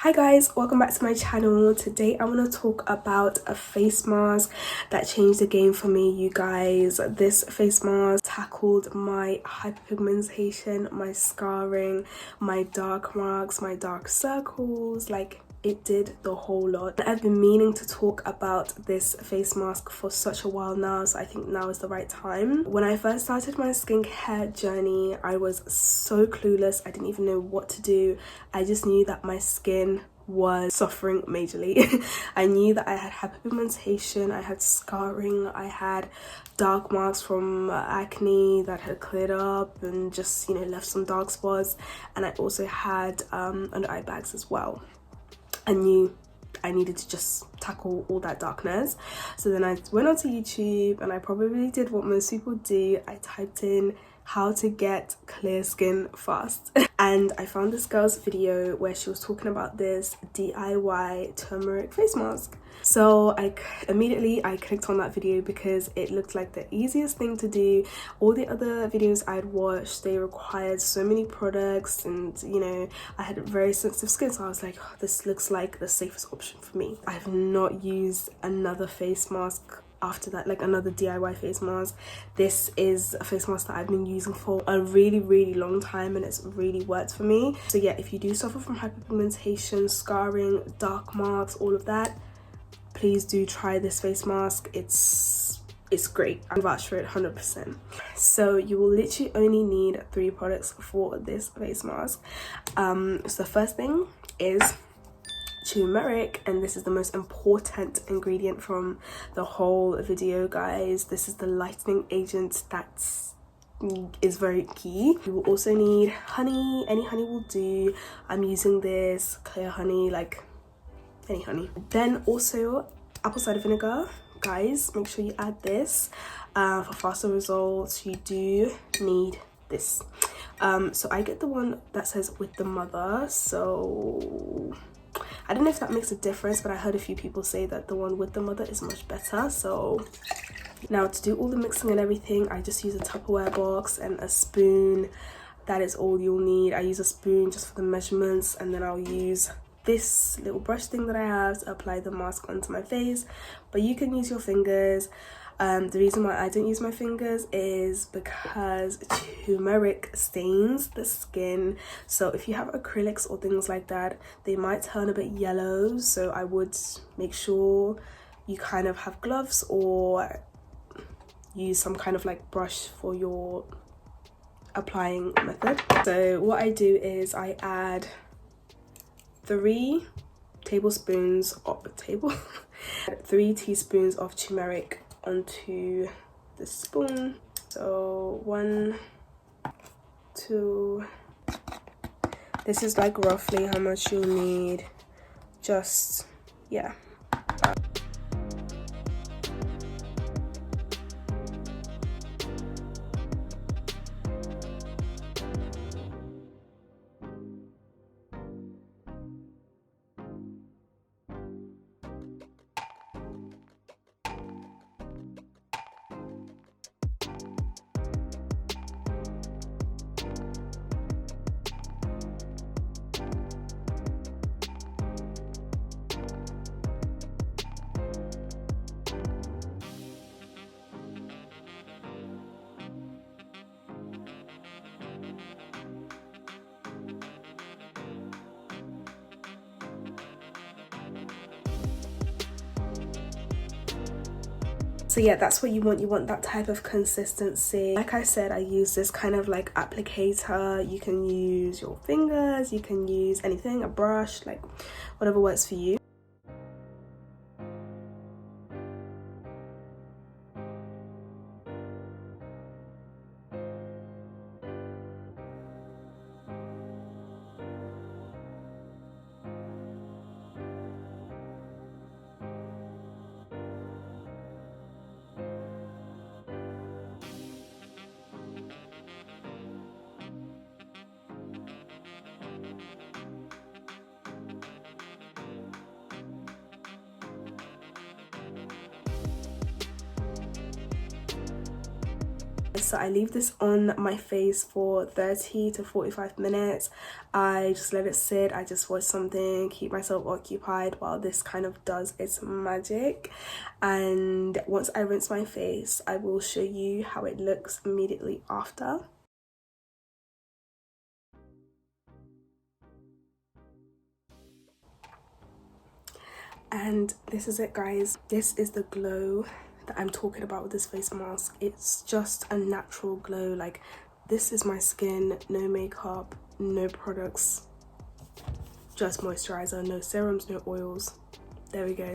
Hi guys, welcome back to my channel. Today I want to talk about a face mask that changed the game for me, you guys. This face mask tackled my hyperpigmentation, my scarring, my dark marks, my dark circles, like it did the whole lot. I've been meaning to talk about this face mask for such a while now, so I think now is the right time. When I first started my skincare journey, I was so clueless. I didn't even know what to do. I just knew that my skin was suffering majorly. I knew that I had hyperpigmentation, I had scarring, I had dark marks from acne that had cleared up and just, you know, left some dark spots, and I also had under eye bags as well. I knew I needed to just tackle all that darkness. So then I went onto YouTube and I probably did what most people do. I typed in how to get clear skin fast and I found this girl's video where she was talking about this DIY turmeric face mask. So immediately I clicked on that video because it looked like the easiest thing to do. All the other videos I'd watched, they required so many products, and you know, I had very sensitive skin, so I was like, oh, this looks like the safest option for me. I have not used another face mask after that, like another DIY face mask. This is a face mask that I've been using for a really long time and it's really worked for me. So yeah, if you do suffer from hyperpigmentation, scarring, dark marks, all of that, please do try this face mask. It's great. I vouch for it 100%. So you will literally only need 3 products for this face mask. So the first thing is turmeric, and this is the most important ingredient from the whole video, guys. This is the lightening agent that is very key. You will also need honey. Any honey will do. I'm using this clear honey, like any honey. Then also apple cider vinegar, guys, make sure you add this. For faster results, you do need this. So I get the one that says with the mother, so I don't know if that makes a difference, but I heard a few people say that the one with the mother is much better. So now to do all the mixing and everything, I just use a Tupperware box and a spoon. That is all you'll need. I use a spoon just for the measurements, and then I'll use this little brush thing that I have to apply the mask onto my face, but you can use your fingers. The reason why I don't use my fingers is because turmeric stains the skin, so if you have acrylics or things like that, they might turn a bit yellow. So I would make sure you kind of have gloves or use some kind of like brush for your applying method. So what I do is I add 3 tablespoons of 3 teaspoons of turmeric onto the spoon. So 1, 2, this is like roughly how much you'll need. Just yeah. So yeah, that's what you want that type of consistency. Like I said, I use this kind of like applicator. You can use your fingers, you can use anything, a brush, like whatever works for you. So I leave this on my face for 30 to 45 minutes. I just let it sit. I just watch something, keep myself occupied while this kind of does its magic. And once I rinse my face, I will show you how it looks immediately after. And this is it, guys. This is the glow that I'm talking about with this face mask. It's just a natural glow. Like, this is my skin, no makeup, no products, just moisturizer, no serums, no oils. There we go.